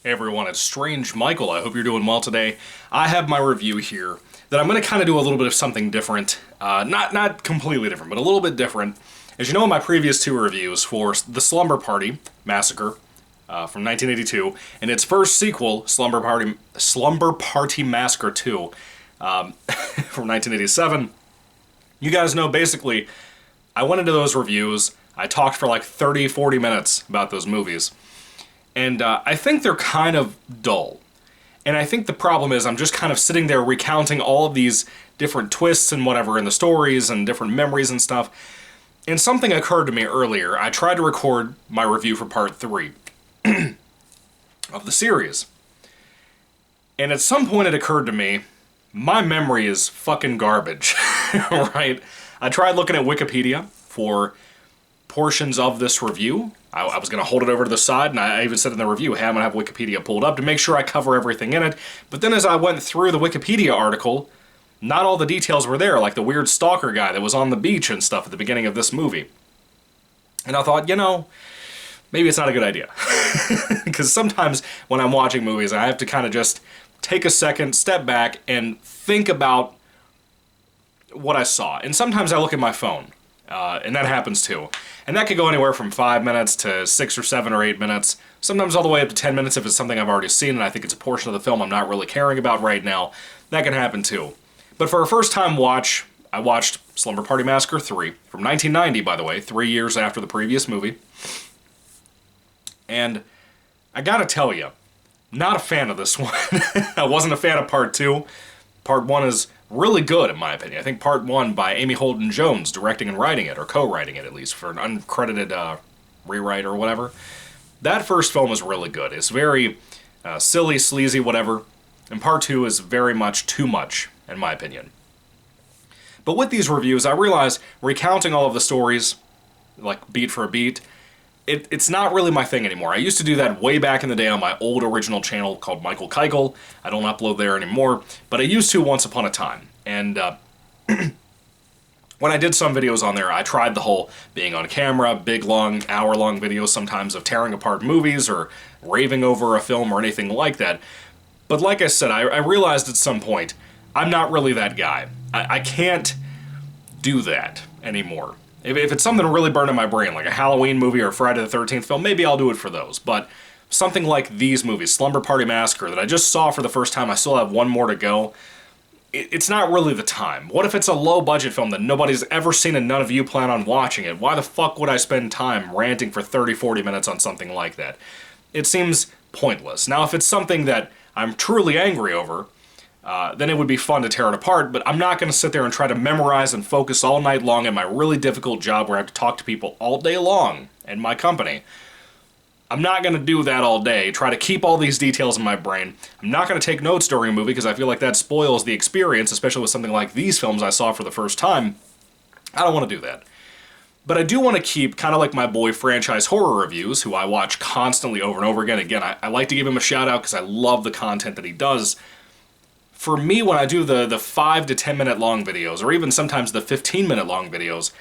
Hey everyone, it's Strange Michael. I hope you're doing well today. I have my review here that I'm going to kind of do a little bit of something different. Not completely different, but a little bit different. As you know, in my previous two reviews for the Slumber Party Massacre from 1982 and its first sequel, Slumber Party Massacre 2 from 1987, you guys know basically I went into those reviews, I talked for like 30, 40 minutes about those movies. And I think they're kind of dull. And I think the problem is I'm just kind of sitting there recounting all of these different twists and whatever in the stories and different memories and stuff. And something occurred to me earlier. I tried to record my review for part 3 of the series. And at some point it occurred to me, my memory is fucking garbage, right? I tried looking at Wikipedia for portions of this review. I was going to hold it over to the side, and I even said in the review, hey, I'm going to have Wikipedia pulled up to make sure I cover everything in it. But then as I went through the Wikipedia article, not all the details were there, like the weird stalker guy that was on the beach and stuff at the beginning of this movie. And I thought, maybe it's not a good idea. Because sometimes when I'm watching movies, I have to kind of just take a second, step back, and think about what I saw. And sometimes I look at my phone. And that happens too. And that could go anywhere from 5 minutes to 6 or 7 or 8 minutes, sometimes all the way up to 10 minutes if it's something I've already seen and I think it's a portion of the film I'm not really caring about right now. That can happen too. But for a first time watch, I watched Slumber Party Massacre 3 from 1990, by the way, 3 years after the previous movie. And I gotta tell you, not a fan of this one. I wasn't a fan of part 2. Part 1 is really good, in my opinion. I think part 1 by Amy Holden Jones, directing and writing it, or co-writing it at least, for an uncredited rewrite or whatever. That first film is really good. It's very silly, sleazy, whatever. And part 2 is very much too much, in my opinion. But with these reviews, I realize recounting all of the stories, like beat for a beat, it's not really my thing anymore. I used to do that way back in the day on my old original channel called Michael Keichel. I don't upload there anymore, but I used to once upon a time. And when I did some videos on there, I tried the whole being on camera, big, long, hour-long videos sometimes of tearing apart movies or raving over a film or anything like that. But like I said, I realized at some point, I'm not really that guy. I can't do that anymore. If it's something really burned in my brain, like a Halloween movie or a Friday the 13th film, maybe I'll do it for those. But something like these movies, Slumber Party Massacre, that I just saw for the first time, I still have one more to go, it's not really the time. What if it's a low-budget film that nobody's ever seen and none of you plan on watching it? Why the fuck would I spend time ranting for 30, 40 minutes on something like that? It seems pointless. Now, if it's something that I'm truly angry over, then it would be fun to tear it apart, but I'm not going to sit there and try to memorize and focus all night long in my really difficult job where I have to talk to people all day long in my company. I'm not going to do that all day, try to keep all these details in my brain. I'm not going to take notes during a movie because I feel like that spoils the experience, especially with something like these films I saw for the first time. I don't want to do that. But I do want to keep, kind of like my boy Franchise Horror Reviews, who I watch constantly over and over again. Again, I like to give him a shout out because I love the content that he does. For me, when I do the 5 to 10 minute long videos, or even sometimes the 15-minute long videos,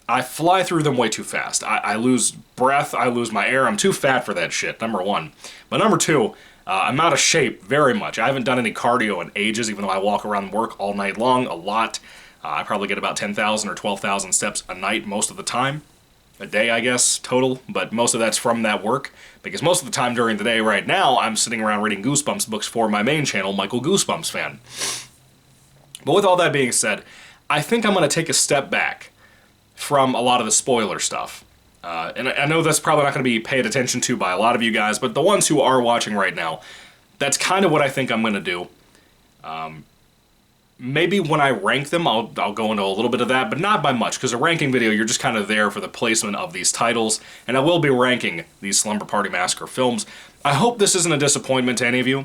I fly through them way too fast. I lose breath, I lose my air, I'm too fat for that shit, number one. But number two, I'm out of shape very much. I haven't done any cardio in ages, even though I walk around work all night long, a lot. I probably get about 10,000 or 12,000 steps a night most of the time. A day, I guess, total, but most of that's from that work, because most of the time during the day right now, I'm sitting around reading Goosebumps books for my main channel, Michael Goosebumps Fan. But with all that being said, I think I'm going to take a step back from a lot of the spoiler stuff. And I know that's probably not going to be paid attention to by a lot of you guys, but the ones who are watching right now, that's kind of what I think I'm going to do. Maybe when I rank them, I'll go into a little bit of that, but not by much, because a ranking video, you're just kind of there for the placement of these titles, and I will be ranking these Slumber Party Massacre films. I hope this isn't a disappointment to any of you,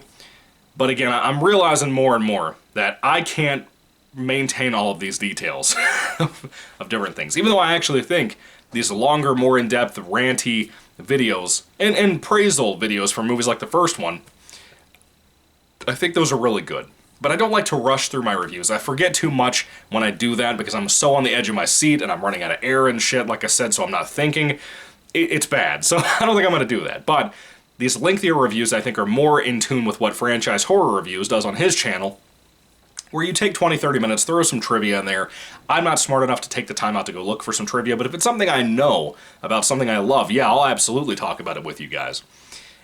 but again, I'm realizing more and more that I can't maintain all of these details of different things, even though I actually think these longer, more in-depth, ranty videos, and appraisal videos for movies like the first one, I think those are really good. But I don't like to rush through my reviews. I forget too much when I do that because I'm so on the edge of my seat and I'm running out of air and shit, like I said, so I'm not thinking. It's bad, so I don't think I'm going to do that. But These lengthier reviews, I think, are more in tune with what Franchise Horror Reviews does on his channel, where you take 20, 30 minutes, throw some trivia in there. I'm not smart enough to take the time out to go look for some trivia, but if it's something I know about, something I love, yeah, I'll absolutely talk about it with you guys.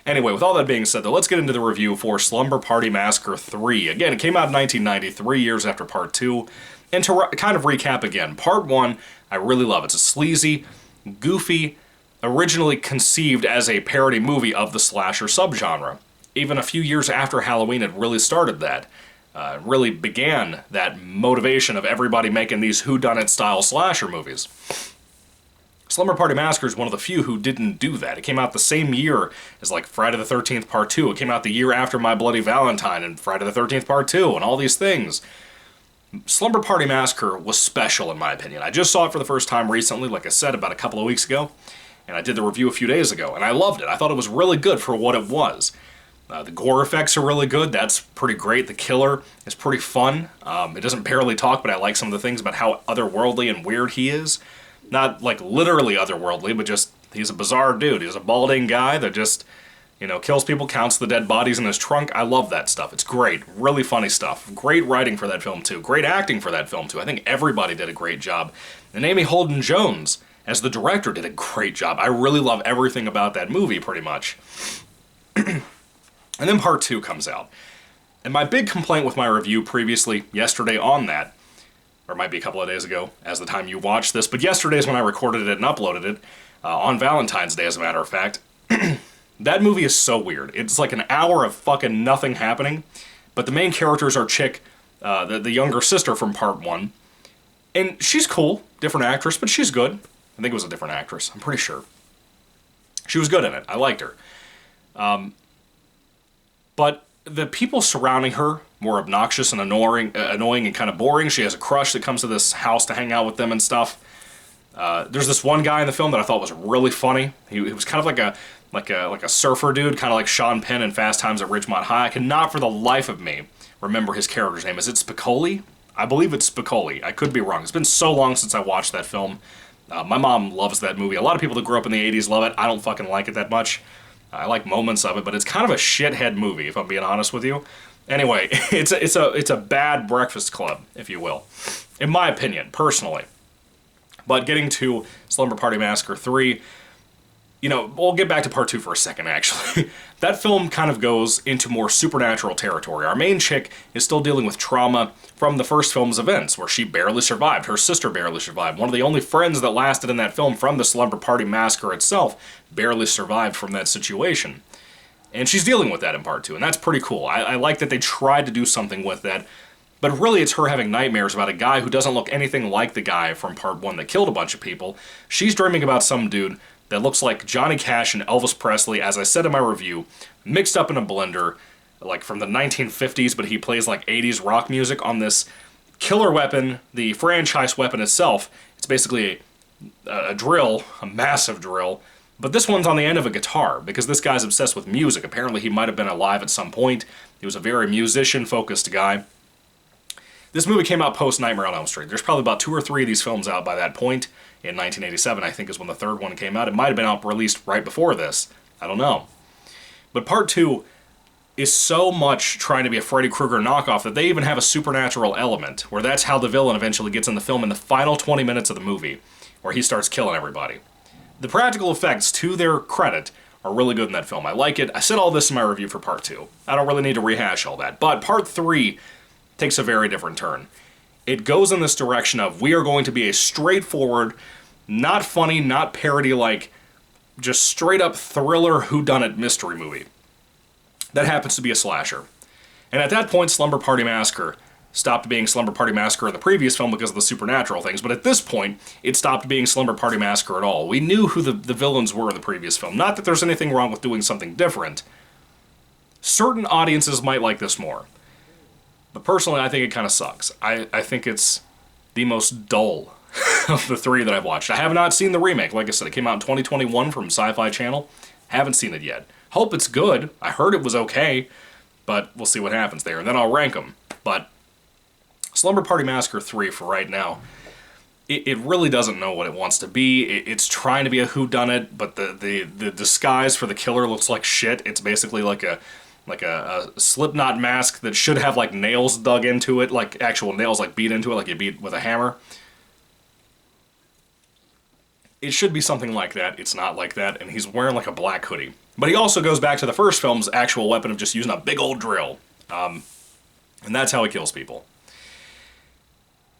Anyway, with all that being said, though, let's get into the review for Slumber Party Massacre 3. Again, it came out in 1990, 3 years after Part 2. And to kind of recap again, Part 1, I really love. It's a sleazy, goofy, originally conceived as a parody movie of the slasher subgenre. Even a few years after Halloween, it really started that. Really began that motivation of everybody making these whodunit-style slasher movies. Slumber Party Massacre is one of the few who didn't do that. It came out the same year as, like, Friday the 13th Part 2. It came out the year after My Bloody Valentine and Friday the 13th Part 2 and all these things. Slumber Party Massacre was special, in my opinion. I just saw it for the first time recently, like I said, about a couple of weeks ago, and I did the review a few days ago, and I loved it. I thought it was really good for what it was. The gore effects are really good. That's pretty great. The killer is pretty fun. It doesn't barely talk, but I like some of the things about how otherworldly and weird he is. Not, like, literally otherworldly, but just, he's a bizarre dude. He's a balding guy that just, you know, kills people, counts the dead bodies in his trunk. I love that stuff. It's great. Really funny stuff. Great writing for that film, too. Great acting for that film, too. I think everybody did a great job. And Amy Holden-Jones, as the director, did a great job. I really love everything about that movie, pretty much. And then Part 2 comes out. And my big complaint with my review previously, yesterday on that, or it might be a couple of days ago, as the time you watch this, but yesterday is when I recorded it and uploaded it, on Valentine's Day, as a matter of fact. That movie is so weird. It's like an hour of fucking nothing happening, but the main characters are Chick, the younger sister from Part 1, and she's cool, different actress, but she's good. I think it was a different actress, I'm pretty sure. She was good in it, I liked her. But the people surrounding her more obnoxious and annoying and kind of boring. She has a crush that comes to this house to hang out with them and stuff. There's this one guy in the film that I thought was really funny. He was kind of like a surfer dude, kind of like Sean Penn in Fast Times at Ridgemont High. I cannot for the life of me remember his character's name. Is it Spicoli? I believe it's Spicoli. I could be wrong. It's been so long since I watched that film. My mom loves that movie. A lot of people that grew up in the 80s love it. I don't fucking like it that much. I like moments of it, but it's kind of a shithead movie, if I'm being honest with you. Anyway, it's a bad Breakfast Club, if you will, in my opinion, personally. But getting to Slumber Party Massacre 3, you know, we'll get back to Part 2 for a second, actually. That film kind of goes into more supernatural territory. Our main chick is still dealing with trauma from the first film's events, where she barely survived. Her sister barely survived. One of the only friends that lasted in that film from the Slumber Party Massacre itself barely survived from that situation. And she's dealing with that in Part 2, and that's pretty cool. I like that they tried to do something with that, but really it's her having nightmares about a guy who doesn't look anything like the guy from Part 1 that killed a bunch of people. She's dreaming about some dude that looks like Johnny Cash and Elvis Presley, as I said in my review, mixed up in a blender, like from the 1950s, but he plays like 80s rock music on this killer weapon, the franchise weapon itself. It's basically a drill, a massive drill, but this one's on the end of a guitar, because this guy's obsessed with music. Apparently he might have been alive at some point. He was a very musician-focused guy. This movie came out post-Nightmare on Elm Street. There's probably about 2 or 3 of these films out by that point. In 1987, I think, is when the third one came out. It might have been out released right before this. I don't know. But Part 2 is so much trying to be a Freddy Krueger knockoff that they even have a supernatural element, where that's how the villain eventually gets in the film in the final 20 minutes of the movie, where he starts killing everybody. The practical effects, to their credit, are really good in that film. I like it. I said all this in my review for Part 2. I don't really need to rehash all that. But Part 3 takes a very different turn. It goes in this direction of, we are going to be a straightforward, not funny, not parody-like, just straight-up thriller whodunit mystery movie. That happens to be a slasher. And at that point, Slumber Party Massacre stopped being Slumber Party Massacre in the previous film because of the supernatural things, but at this point, it stopped being Slumber Party Massacre at all. We knew who the villains were in the previous film. Not that there's anything wrong with doing something different. Certain audiences might like this more. But personally, I think it kind of sucks. I think it's the most dull of the 3 that I've watched. I have not seen the remake. Like I said, it came out in 2021 from Sci-Fi Channel. Haven't seen it yet. Hope it's good. I heard it was okay, but we'll see what happens there, and then I'll rank them. But Slumber Party Massacre 3 for right now. it really doesn't know what it wants to be. It's trying to be a whodunit, but the disguise for the killer looks like shit. It's basically like a Slipknot mask that should have like nails dug into it, like actual nails like beat into it, like you beat with a hammer. It should be something like that. It's not like that, and he's wearing like a black hoodie. But he also goes back to the first film's actual weapon of just using a big old drill. And that's how he kills people.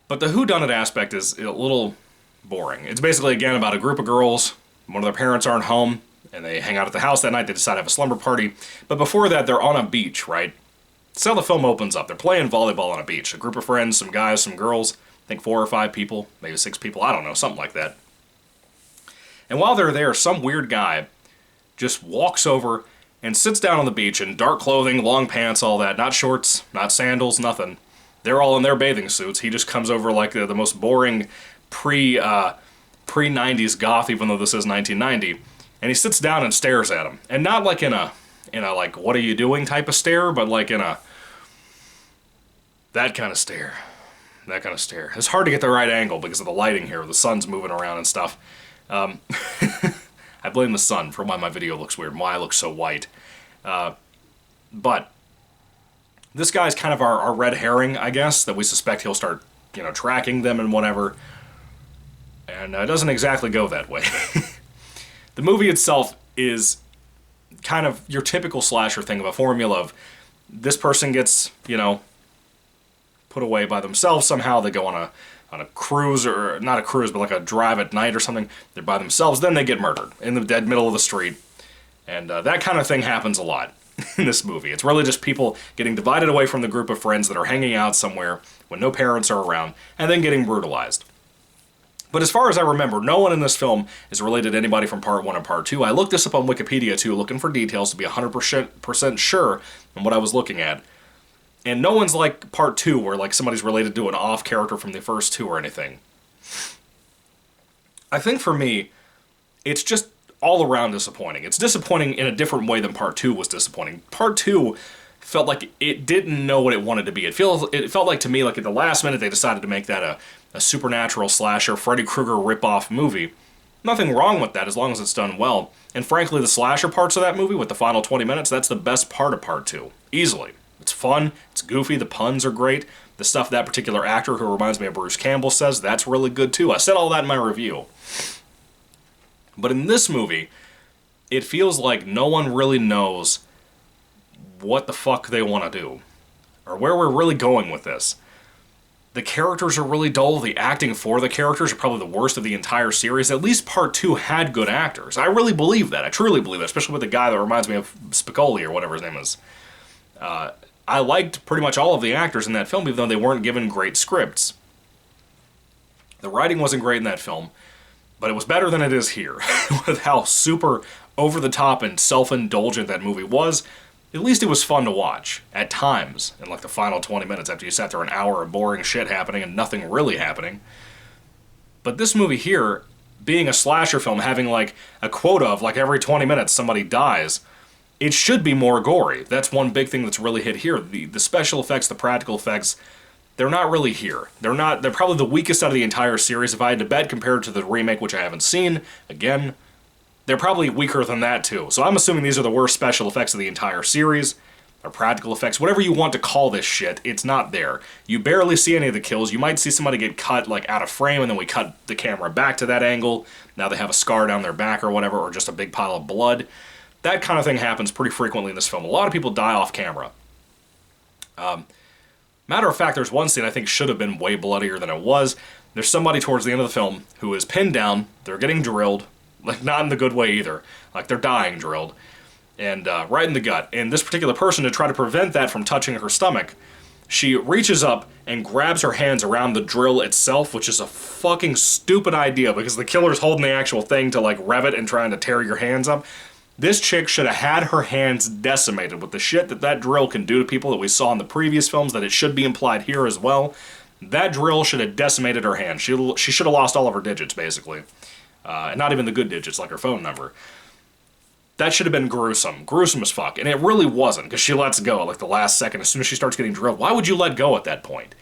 But the whodunit aspect is a little boring. It's basically, again, about a group of girls. One of their parents aren't home, and they hang out at the house that night. They decide to have a slumber party. But before that, they're on a beach, right? That's how the film opens up. They're playing volleyball on a beach. A group of friends, some guys, some girls. I think 4 or 5 people, maybe 6 people. I don't know, something like that. And while they're there, some weird guy just walks over and sits down on the beach in dark clothing, long pants, all that. Not shorts, not sandals, nothing. They're all in their bathing suits. He just comes over like the most boring pre-90s goth, even though this is 1990. And he sits down and stares at him. And not like in a like, what are you doing type of stare, but like in a, that kind of stare. That kind of stare. It's hard to get the right angle because of the lighting here. The sun's moving around and stuff. I blame the sun for why my video looks weird, why I look so white. But this guy's kind of our red herring, I guess, that we suspect he'll start, tracking them and whatever. And it doesn't exactly go that way. The movie itself is kind of your typical slasher thing of a formula of this person gets, put away by themselves somehow. They go on a cruise, or not a cruise, but like a drive at night or something. They're by themselves, then they get murdered in the dead middle of the street. And that kind of thing happens a lot in this movie. It's really just people getting divided away from the group of friends that are hanging out somewhere when no parents are around, and then getting brutalized. But as far as I remember, no one in this film is related to anybody from Part 1 and Part 2. I looked this up on Wikipedia too, looking for details to be 100% sure on what I was looking at. And no one's like Part 2, where like somebody's related to an off character from the first 2 or anything. I think for me, it's just all around disappointing. It's disappointing in a different way than Part 2 was disappointing. Part 2 felt like it didn't know what it wanted to be. It felt like to me, like at the last minute they decided to make that a supernatural slasher, Freddy Krueger rip-off movie. Nothing wrong with that as long as it's done well. And frankly, the slasher parts of that movie with the final 20 minutes, that's the best part of Part 2. Easily. It's fun, it's goofy, the puns are great. The stuff that particular actor who reminds me of Bruce Campbell says, that's really good too. I said all that in my review. But in this movie, it feels like no one really knows what the fuck they want to do, or where we're really going with this. The characters are really dull. The acting for the characters are probably the worst of the entire series. At least Part 2 had good actors. I really believe that. I truly believe that, especially with the guy that reminds me of Spicoli or whatever his name is. I liked pretty much all of the actors in that film, even though they weren't given great scripts. The writing wasn't great in that film, but it was better than it is here. With how super over-the-top and self-indulgent that movie was, at least it was fun to watch, at times, in like the final 20 minutes after you sat there an hour of boring shit happening and nothing really happening. But this movie here, being a slasher film, having like a quota of like every 20 minutes somebody dies, it should be more gory. That's one big thing that's really hit here. The special effects, the practical effects, they're not really here. They're probably the weakest out of the entire series. If I had to bet, compared to the remake, which I haven't seen, again, they're probably weaker than that too. So I'm assuming these are the worst special effects of the entire series, or practical effects, whatever you want to call this shit, it's not there. You barely see any of the kills. You might see somebody get cut like out of frame, and then we cut the camera back to that angle. Now they have a scar down their back or whatever, or just a big pile of blood. That kind of thing happens pretty frequently in this film. A lot of people die off camera. Matter of fact, there's one scene I think should have been way bloodier than it was. There's somebody towards the end of the film who is pinned down, they're getting drilled, like not in the good way either, like they're dying drilled, and right in the gut. And this particular person, to try to prevent that from touching her stomach, she reaches up and grabs her hands around the drill itself, which is a fucking stupid idea because the killer's holding the actual thing to like rev it and trying to tear your hands up. This chick should have had her hands decimated with the shit that drill can do to people that we saw in the previous films, that it should be implied here as well. That drill should have decimated her hands. She should have lost all of her digits, basically. And not even the good digits, like her phone number. That should have been gruesome. Gruesome as fuck. And it really wasn't, because she lets go, like the last second, as soon as she starts getting drilled. Why would you let go at that point?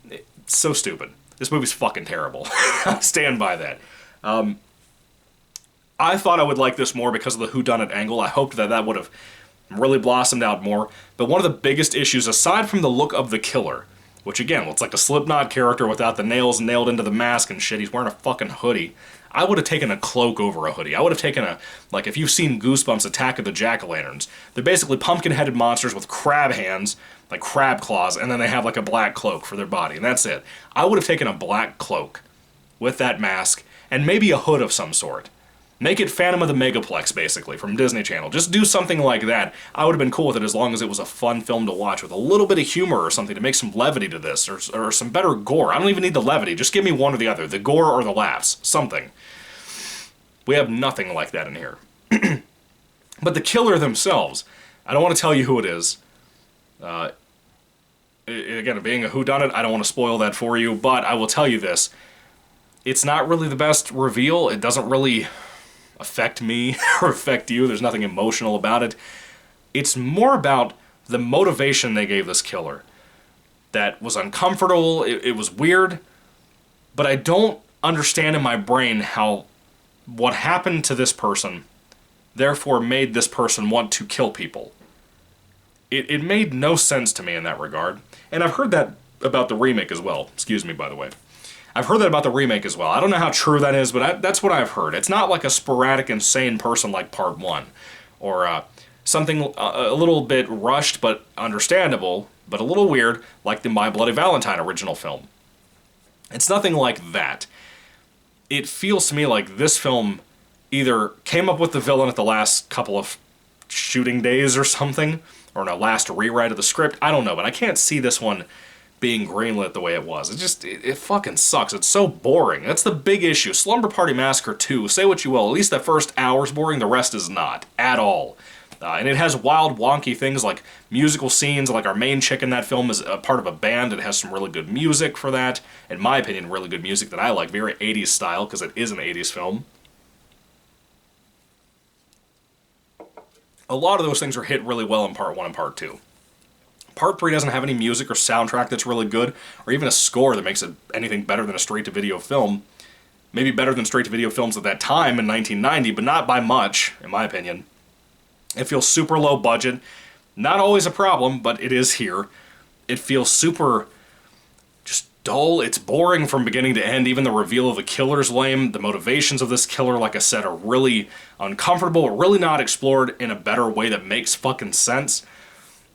It's so stupid. This movie's fucking terrible. I stand by that. I thought I would like this more because of the whodunit angle. I hoped that that would have really blossomed out more. But one of the biggest issues, aside from the look of the killer, which again looks like a Slipknot character without the nails nailed into the mask and shit, he's wearing a fucking hoodie. I would have taken a cloak over a hoodie. I would have taken a, like if you've seen Goosebumps Attack of the Jack-o'-lanterns, they're basically pumpkin-headed monsters with crab hands, like crab claws, and then they have like a black cloak for their body, and that's it. I would have taken a black cloak with that mask, and maybe a hood of some sort. Make it Phantom of the Megaplex, basically, from Disney Channel. Just do something like that. I would have been cool with it as long as it was a fun film to watch with a little bit of humor or something to make some levity to this, or some better gore. I don't even need the levity. Just give me one or the other. The gore or the laughs. Something. We have nothing like that in here. But the killer themselves, I don't want to tell you who it is. Again, being a whodunit, I don't want to spoil that for you, but I will tell you this. It's not really the best reveal. It doesn't really affect me or affect you. There's nothing emotional about it. It's more about the motivation they gave this killer. That was uncomfortable, it was weird, but I don't understand in my brain how what happened to this person therefore made this person want to kill people. It made no sense to me in that regard. And I've heard that about the remake as well. Excuse me, by the way. I've heard that about the remake as well. I don't know how true that is, but that's what I've heard. It's not like a sporadic, insane person like Part 1. Or something a little bit rushed, but understandable, but a little weird, like the My Bloody Valentine original film. It's nothing like that. It feels to me like this film either came up with the villain at the last couple of shooting days or something, or in a last rewrite of the script. I don't know, but I can't see this one being greenlit the way it was. It fucking sucks. It's so boring. That's the big issue. Slumber Party Massacre 2, say what you will, at least that first hour's boring, the rest is not. At all. And it has wild, wonky things like musical scenes, like our main chick in that film is a part of a band. It has some really good music for that. In my opinion, really good music that I like. Very 80s style, because it is an 80s film. A lot of those things are hit really well in Part 1 and Part 2. Part 3 doesn't have any music or soundtrack that's really good, or even a score that makes it anything better than a straight-to-video film. Maybe better than straight-to-video films at that time in 1990, but not by much, in my opinion. It feels super low budget. Not always a problem, but it is here. It feels super just dull. It's boring from beginning to end. Even the reveal of the killer's lame. The motivations of this killer, like I said, are really uncomfortable, really not explored in a better way that makes fucking sense.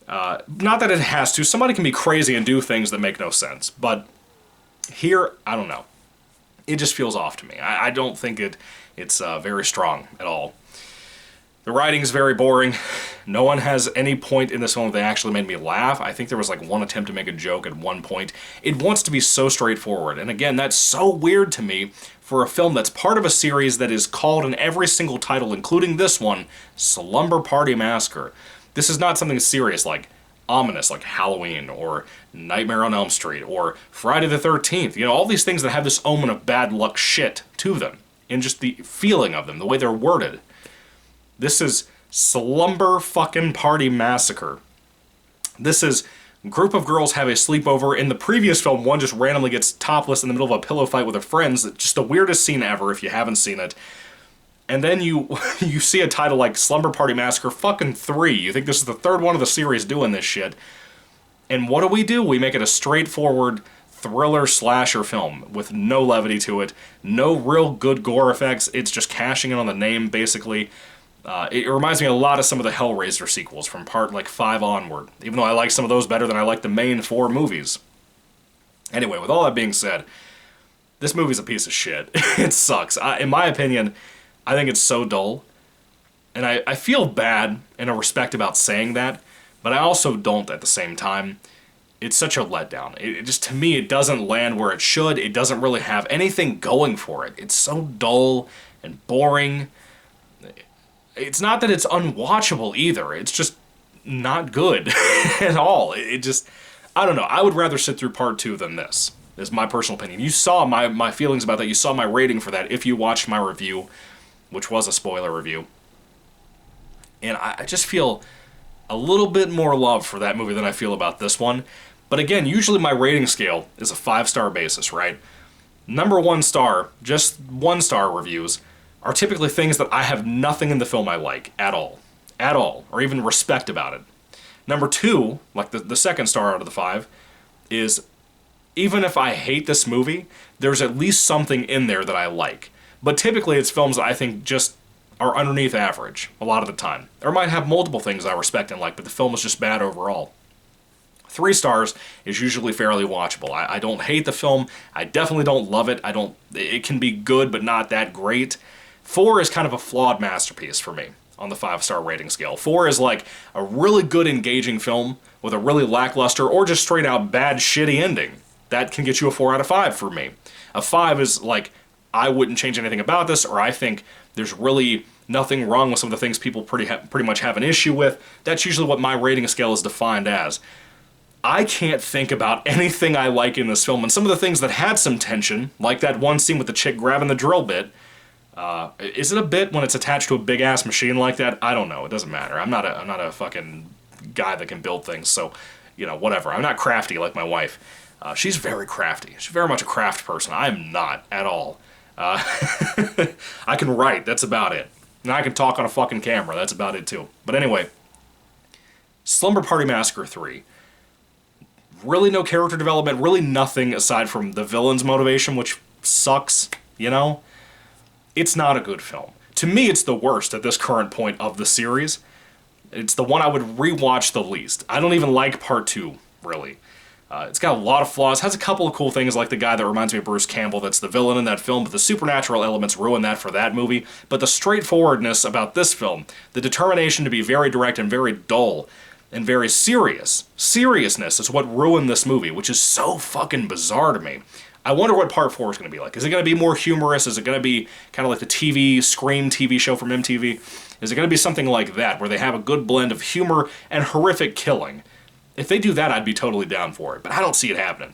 Not that it has to. Somebody can be crazy and do things that make no sense. But here, I don't know. It just feels off to me. I don't think it's very strong at all. The writing's very boring. No one has any point in this film that actually made me laugh. I think there was like one attempt to make a joke at one point. It wants to be so straightforward. And again, that's so weird to me for a film that's part of a series that is called in every single title, including this one, Slumber Party Massacre. This is not something serious like ominous like Halloween or Nightmare on Elm Street or Friday the 13th. You know, all these things that have this omen of bad luck shit to them. And just the feeling of them, the way they're worded. This is Slumber fucking Party Massacre. This is a group of girls have a sleepover. In the previous film, one just randomly gets topless in the middle of a pillow fight with her friends. It's just the weirdest scene ever if you haven't seen it. And then you see a title like Slumber Party Massacre fucking 3. You think this is the third one of the series doing this shit. And what do? We make it a straightforward thriller slasher film with no levity to it. No real good gore effects. It's just cashing in on the name, basically. It reminds me a lot of some of the Hellraiser sequels from part like 5 onward, even though I like some of those better than I like the main 4 movies. Anyway, with all that being said, this movie's a piece of shit. It sucks. In my opinion, I think it's so dull, and I feel bad in a respect about saying that, but I also don't at the same time. It's such a letdown. It just, to me, it doesn't land where it should. It doesn't really have anything going for it. It's so dull and boring. It's not that it's unwatchable either. It's just not good at all. It just, I don't know. I would rather sit through part 2 than this, is my personal opinion. You saw my feelings about that. You saw my rating for that if you watched my review, which was a spoiler review. And I just feel a little bit more love for that movie than I feel about this one. But But again, usually my rating scale is a 5-star basis, right? Number 1 star, just 1-star reviews, are typically things that I have nothing in the film I like at all, or even respect about it. Number 2, like the second star out of the 5, is even if I hate this movie, there's at least something in there that I like. But typically it's films that I think just are underneath average a lot of the time. Or might have multiple things I respect and like, but the film is just bad overall. 3 stars is usually fairly watchable. I don't hate the film. I definitely don't love it. It can be good, but not that great. 4 is kind of a flawed masterpiece for me on the 5-star rating scale. 4 is like a really good, engaging film with a really lackluster or just straight out bad, shitty ending. That can get you a 4 out of 5 for me. A 5 is like, I wouldn't change anything about this, or I think there's really nothing wrong with some of the things people pretty much have an issue with. That's usually what my rating scale is defined as. I can't think about anything I like in this film, and some of the things that had some tension, like that one scene with the chick grabbing the drill bit, is it a bit when it's attached to a big-ass machine like that? I don't know. It doesn't matter. I'm not a fucking guy that can build things, so, you know, whatever. I'm not crafty like my wife. She's very crafty. She's very much a craft person. I'm not at all. I can write. That's about it. And I can talk on a fucking camera. That's about it, too. But anyway, Slumber Party Massacre 3. Really no character development. Really nothing aside from the villain's motivation, which sucks, you know? It's not a good film. To me, it's the worst at this current point of the series. It's the one I would rewatch the least. I don't even like Part 2, really. It's got a lot of flaws, has a couple of cool things like the guy that reminds me of Bruce Campbell that's the villain in that film, but the supernatural elements ruin that for that movie. But the straightforwardness about this film, the determination to be very direct and very dull, and very seriousness is what ruined this movie, which is so fucking bizarre to me. I wonder what Part 4 is going to be like. Is it going to be more humorous? Is it going to be kind of like the Scream TV show from MTV? Is it going to be something like that, where they have a good blend of humor and horrific killing? If they do that, I'd be totally down for it, but I don't see it happening.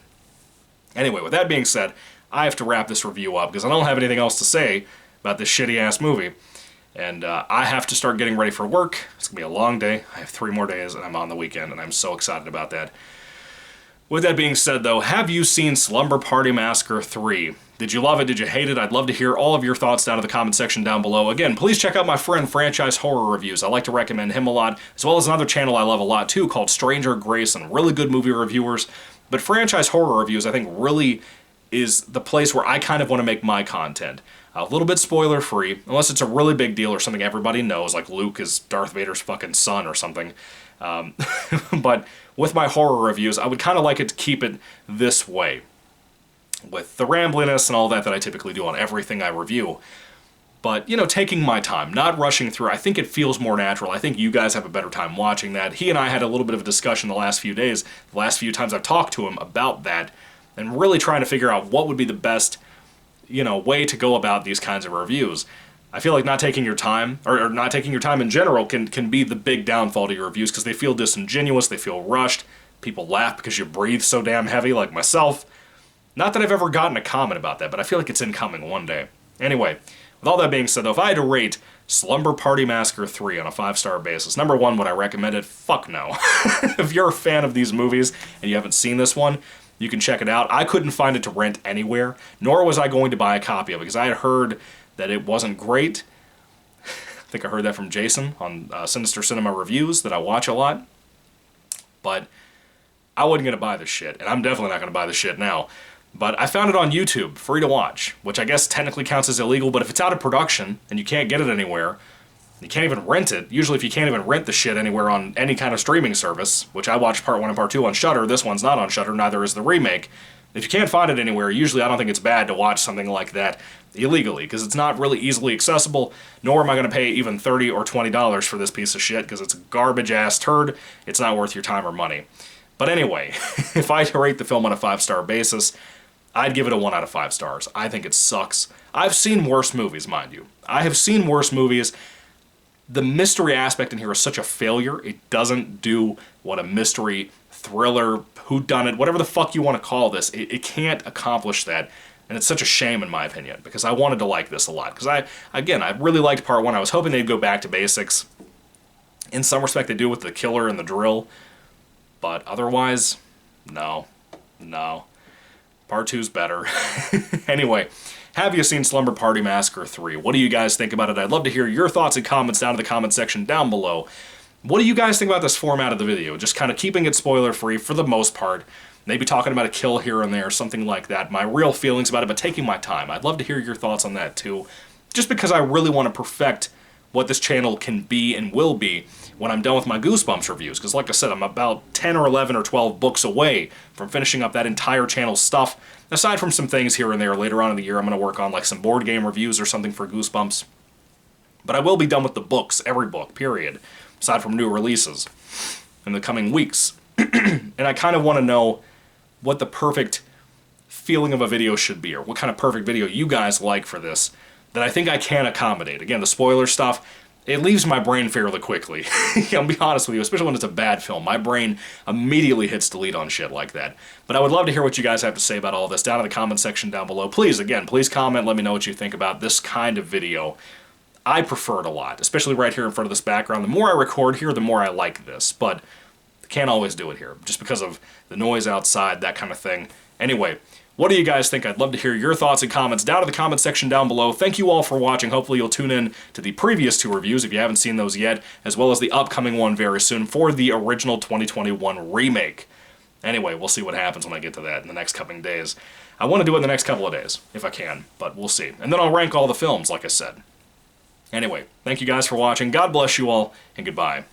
Anyway, with that being said, I have to wrap this review up, because I don't have anything else to say about this shitty-ass movie. And I have to start getting ready for work. It's going to be a long day. I have 3 more days, and I'm on the weekend, and I'm so excited about that. With that being said, though, have you seen Slumber Party Massacre 3? Did you love it? Did you hate it? I'd love to hear all of your thoughts down in the comment section down below. Again, please check out my friend Franchise Horror Reviews. I like to recommend him a lot, as well as another channel I love a lot, too, called Stranger Grayson. Really good movie reviewers. But Franchise Horror Reviews, I think, really is the place where I kind of want to make my content. A little bit spoiler-free, unless it's a really big deal or something everybody knows, like Luke is Darth Vader's fucking son or something. But with my horror reviews, I would kind of like it to keep it this way, with the rambliness and all that I typically do on everything I review. But, you know, taking my time, not rushing through. I think it feels more natural. I think you guys have a better time watching that. He and I had a little bit of a discussion the last few days, the last few times I've talked to him about that, and really trying to figure out what would be the best, you know, way to go about these kinds of reviews. I feel like not taking your time, or not taking your time in general, can be the big downfall to your reviews, because they feel disingenuous, they feel rushed, people laugh because you breathe so damn heavy, like myself. Not that I've ever gotten a comment about that, but I feel like it's incoming one day. Anyway, with all that being said, though, if I had to rate Slumber Party Massacre 3 on a 5-star basis, number 1, would I recommend it? Fuck no. If you're a fan of these movies and you haven't seen this one, you can check it out. I couldn't find it to rent anywhere, nor was I going to buy a copy of it, because I had heard that it wasn't great. I think I heard that from Jason on Sinister Cinema Reviews, that I watch a lot. But I wasn't going to buy this shit, and I'm definitely not going to buy this shit now. But I found it on YouTube, free to watch, which I guess technically counts as illegal, but if it's out of production and you can't get it anywhere, you can't even rent it. Usually if you can't even rent the shit anywhere on any kind of streaming service, which I watched Part 1 and Part 2 on Shudder, this one's not on Shudder, neither is the remake. If you can't find it anywhere, usually I don't think it's bad to watch something like that illegally, because it's not really easily accessible, nor am I going to pay even $30 or $20 for this piece of shit, because it's a garbage-ass turd. It's not worth your time or money. But anyway, if I had to rate the film on a 5-star basis, I'd give it a 1 out of 5 stars. I think it sucks. I've seen worse movies, mind you. I have seen worse movies. The mystery aspect in here is such a failure. It doesn't do what a mystery, thriller, whodunit, whatever the fuck you want to call this, it can't accomplish that. And it's such a shame, in my opinion, because I wanted to like this a lot. Because I really liked Part 1. I was hoping they'd go back to basics. In some respect, they do with the killer and the drill. But otherwise, No. No. Part 2's better. Anyway, have you seen Slumber Party Massacre 3? What do you guys think about it? I'd love to hear your thoughts and comments down in the comment section down below. What do you guys think about this format of the video? Just kind of keeping it spoiler-free for the most part. Maybe talking about a kill here and there, something like that. My real feelings about it, but taking my time. I'd love to hear your thoughts on that too. Just because I really want to perfect what this channel can be and will be when I'm done with my Goosebumps reviews. Because like I said, I'm about 10 or 11 or 12 books away from finishing up that entire channel's stuff. Aside from some things here and there later on in the year, I'm going to work on like some board game reviews or something for Goosebumps. But I will be done with the books, every book, period. Aside from new releases in the coming weeks. And I kind of want to know what the perfect feeling of a video should be, or what kind of perfect video you guys like for this, that I think I can accommodate. Again, the spoiler stuff, it leaves my brain fairly quickly. I'll be honest with you, especially when it's a bad film. My brain immediately hits delete on shit like that. But I would love to hear what you guys have to say about all this down in the comment section down below. Please, again, please comment, let me know what you think about this kind of video. I prefer it a lot, especially right here in front of this background. The more I record here, the more I like this, but I can't always do it here, just because of the noise outside, that kind of thing. Anyway, what do you guys think? I'd love to hear your thoughts and comments down in the comment section down below. Thank you all for watching. Hopefully you'll tune in to the previous 2 reviews if you haven't seen those yet, as well as the upcoming one very soon for the original 2021 remake. Anyway, we'll see what happens when I get to that in the next coming days. I want to do it in the next couple of days, if I can, but we'll see. And then I'll rank all the films, like I said. Anyway, thank you guys for watching. God bless you all, and goodbye.